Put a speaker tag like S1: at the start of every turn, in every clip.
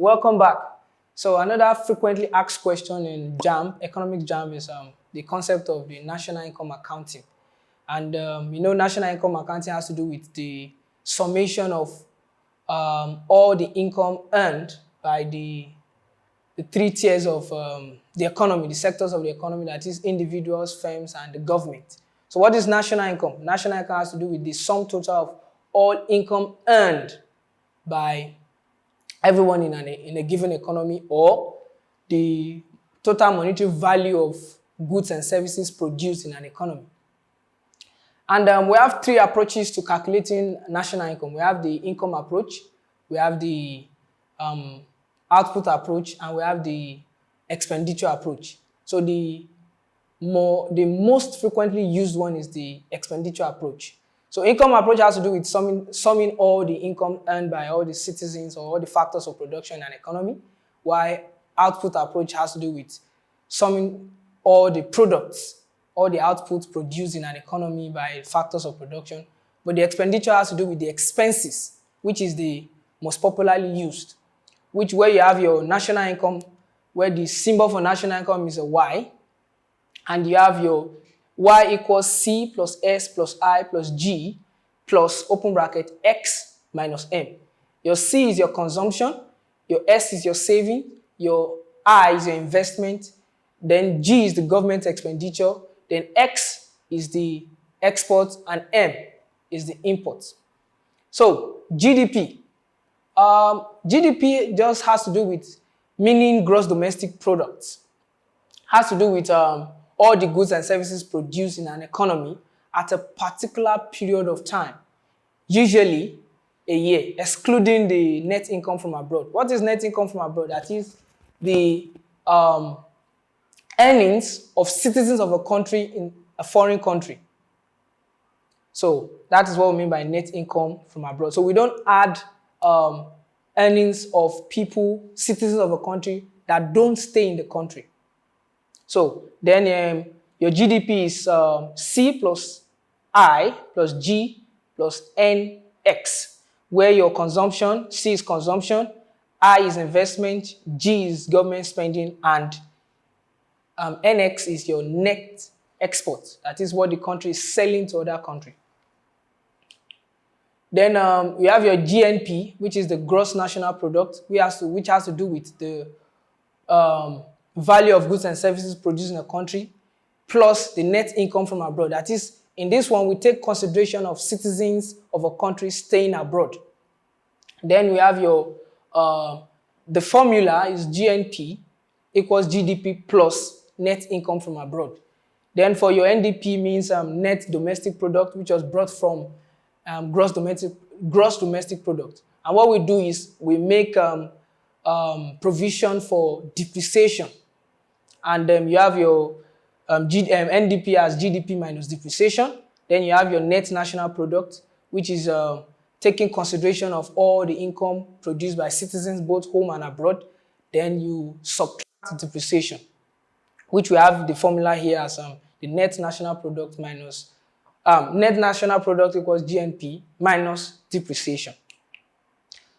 S1: welcome back. So another frequently asked question in JAMB, economic JAMB, is the concept of the national income accounting. And national income accounting has to do with the summation of all the income earned by the three tiers of the economy, the sectors of the economy, that is individuals, firms, and the government. So what is national income? National income has to do with the sum total of all income earned by everyone in a given economy, or the total monetary value of goods and services produced in an economy. And we have three approaches to calculating national income. We have the income approach, we have the output approach, and we have the expenditure approach. So the most frequently used one is the expenditure approach. So income approach has to do with summing all the income earned by all the citizens or all the factors of production in an economy, while output approach has to do with summing all the products, all the outputs produced in an economy by factors of production. But the expenditure has to do with the expenses, which is the most popularly used, where you have your national income, where the symbol for national income is a Y, and you have your Y equals C plus S plus I plus G plus open bracket X minus M. Your C is your consumption, your S is your saving, your I is your investment, then G is the government expenditure, then X is the export, and M is the import. So GDP. GDP just has to do with meaning gross domestic products. Has to do with all the goods and services produced in an economy at a particular period of time, usually a year, excluding the net income from abroad. What is net income from abroad? That is the earnings of citizens of a country in a foreign country. So that is what we mean by net income from abroad. So we don't add earnings of people, citizens of a country that don't stay in the country. So then your GDP is C plus I plus G plus NX, where your consumption, C is consumption, I is investment, G is government spending, and NX is your net export. That is what the country is selling to other countries. Then you have your GNP, which is the gross national product, which has to do with the value of goods and services produced in a country, plus the net income from abroad. That is, in this one, we take consideration of citizens of a country staying abroad. Then we have your, the formula is GNP equals GDP plus net income from abroad. Then for your NDP means net domestic product, which was brought from gross domestic product. And what we do is we make provision for depreciation. And you have your NDP as GDP minus depreciation. Then you have your net national product, which is taking consideration of all the income produced by citizens both home and abroad. Then you subtract depreciation, which we have the formula here as the net national product minus net national product equals GNP minus depreciation.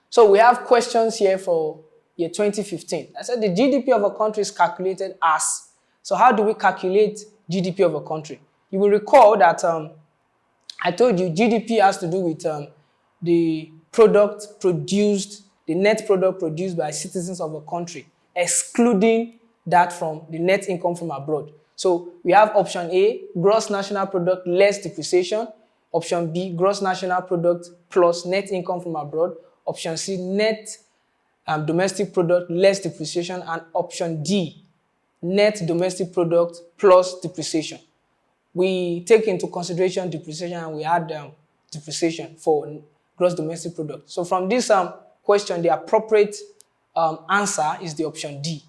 S1: So we have questions here for year 2015. I said the GDP of a country is calculated as. So how do we calculate GDP of a country? You will recall that I told you GDP has to do with the product produced, the net product produced by citizens of a country, excluding that from the net income from abroad. So we have option A, gross national product less depreciation. Option B, gross national product plus net income from abroad. Option C, net domestic product less depreciation. And option D, net domestic product plus depreciation. We take into consideration depreciation and we add depreciation for gross domestic product. So from this question, the appropriate answer is the option D.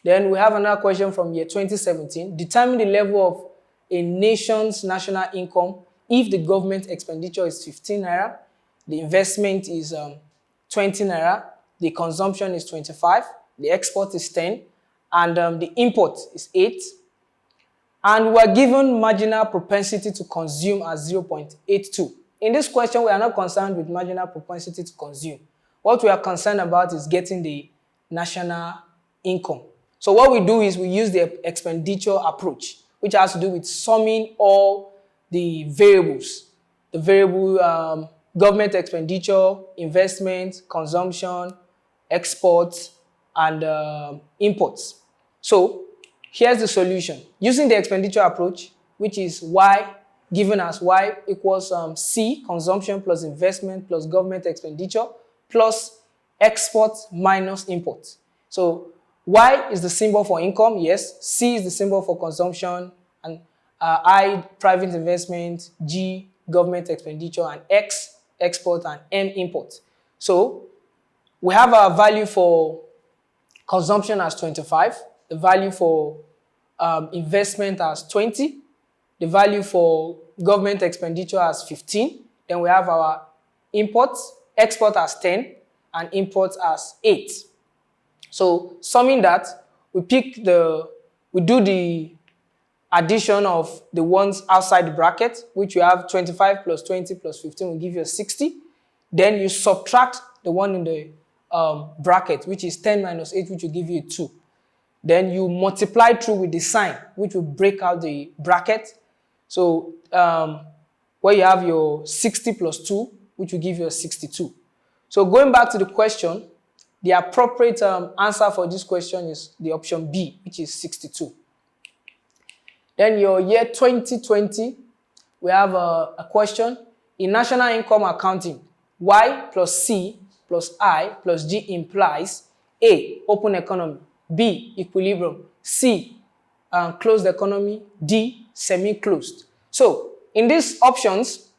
S1: Then we have another question from year 2017. Determine the level of a nation's national income if the government expenditure is 15 naira, the investment is 20 naira, the consumption is 25, the export is 10, and the import is 8. And we are given marginal propensity to consume as 0.82. In this question, we are not concerned with marginal propensity to consume. What we are concerned about is getting the national income. So what we do is we use the expenditure approach, which has to do with summing all the variables. The variable government expenditure, investment, consumption, exports, and imports. So here's the solution. Using the expenditure approach, which is Y, given as Y equals C, consumption plus investment plus government expenditure plus exports minus imports. So Y is the symbol for income, yes. C is the symbol for consumption, and I, private investment, G, government expenditure, and X, export, and M, import. So we have our value for consumption as 25, the value for investment as 20, the value for government expenditure as 15. Then we have our imports, export as 10, and imports as 8. So summing that, we do the addition of the ones outside the bracket, which you have 25 plus 20 plus 15 will give you a 60. Then you subtract the one in the bracket, which is 10 minus 8, which will give you a 2. Then you multiply through with the sign, which will break out the bracket. So where you have your 60 plus 2, which will give you a 62. So going back to the question, the appropriate answer for this question is the option B, which is 62. Then your year 2020, we have a question. In national income accounting, Y plus C plus I plus G implies A, open economy, B, equilibrium, C, closed economy, D, semi-closed. So in these options,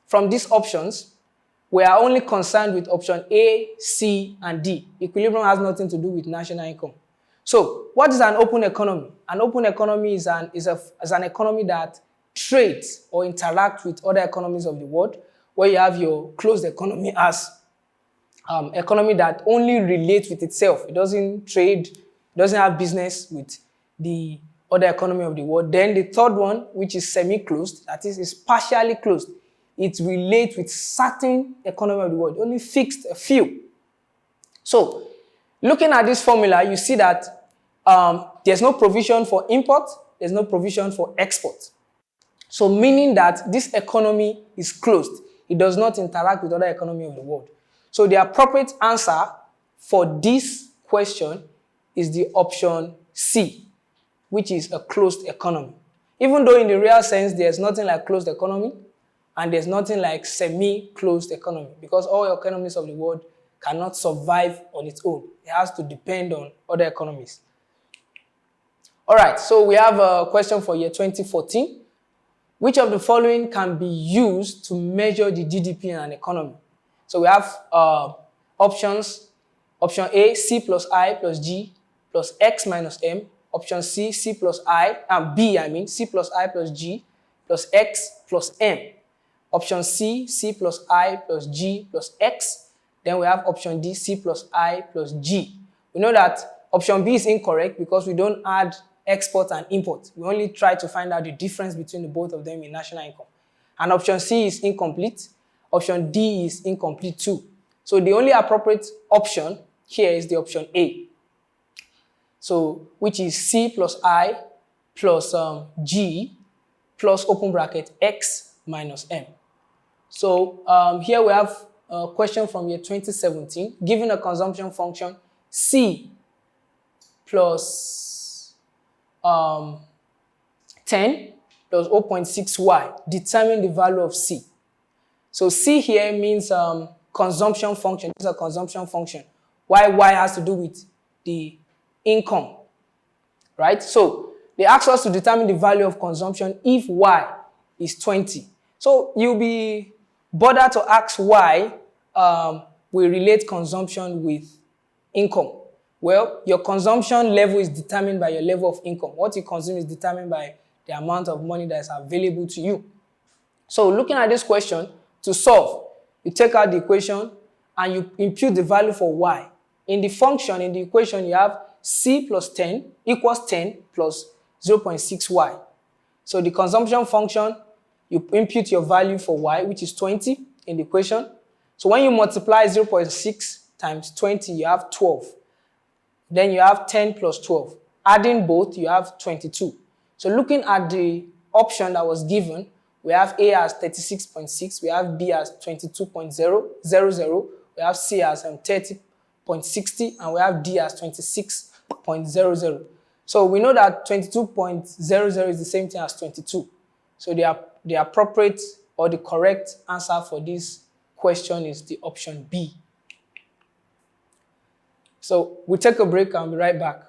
S1: from these options, we are only concerned with option A, C, and D. Equilibrium has nothing to do with national income. So what is an open economy? An open economy is an economy that trades or interacts with other economies of the world, where you have your closed economy as economy that only relates with itself. It doesn't trade, it doesn't have business with the other economy of the world. Then the third one, which is semi-closed, that is partially closed. It relates with certain economy of the world, only fixed a few. So looking at this formula, you see that there's no provision for import, there's no provision for export. So meaning that this economy is closed. It does not interact with other economy of the world. So the appropriate answer for this question is the option C, which is a closed economy. Even though in the real sense, there's nothing like closed economy, and there's nothing like semi-closed economy, because all economies of the world cannot survive on its own. It has to depend on other economies. All right, so we have a question for year 2014. Which of the following can be used to measure the GDP in an economy? So we have options. Option A, C plus I plus G plus X minus M. Option C, C plus B, C plus I plus G plus X plus M. Option C, C plus I plus G plus X. Then we have option D, C plus I plus G. We know that option B is incorrect because we don't add export and import. We only try to find out the difference between the both of them in national income. And option C is incomplete. Option D is incomplete too. So the only appropriate option here is the option A. So which is C plus I plus G plus open bracket X minus M. So here we have a question from year 2017. Given a consumption function C plus 10 plus 0.6y, determine the value of C. So C here means consumption function. This is a consumption function. Why Y has to do with the income, right? So they ask us to determine the value of consumption if Y is 20. So you'll be bothered to ask why we relate consumption with income. Well, your consumption level is determined by your level of income. What you consume is determined by the amount of money that is available to you. So looking at this question, to solve, you take out the equation and you impute the value for Y. In the function, in the equation, you have C plus 10 equals 10 plus 0.6Y. So the consumption function, you impute your value for Y, which is 20 in the equation. So when you multiply 0.6 times 20, you have 12. Then you have 10 plus 12. Adding both, you have 22. So looking at the option that was given, we have A as 36.6, we have B as 22.000, we have C as 30.60, and we have D as 26.00. So we know that 22.00 is the same thing as 22. So the appropriate or the correct answer for this question is the option B. So we'll take a break and be right back.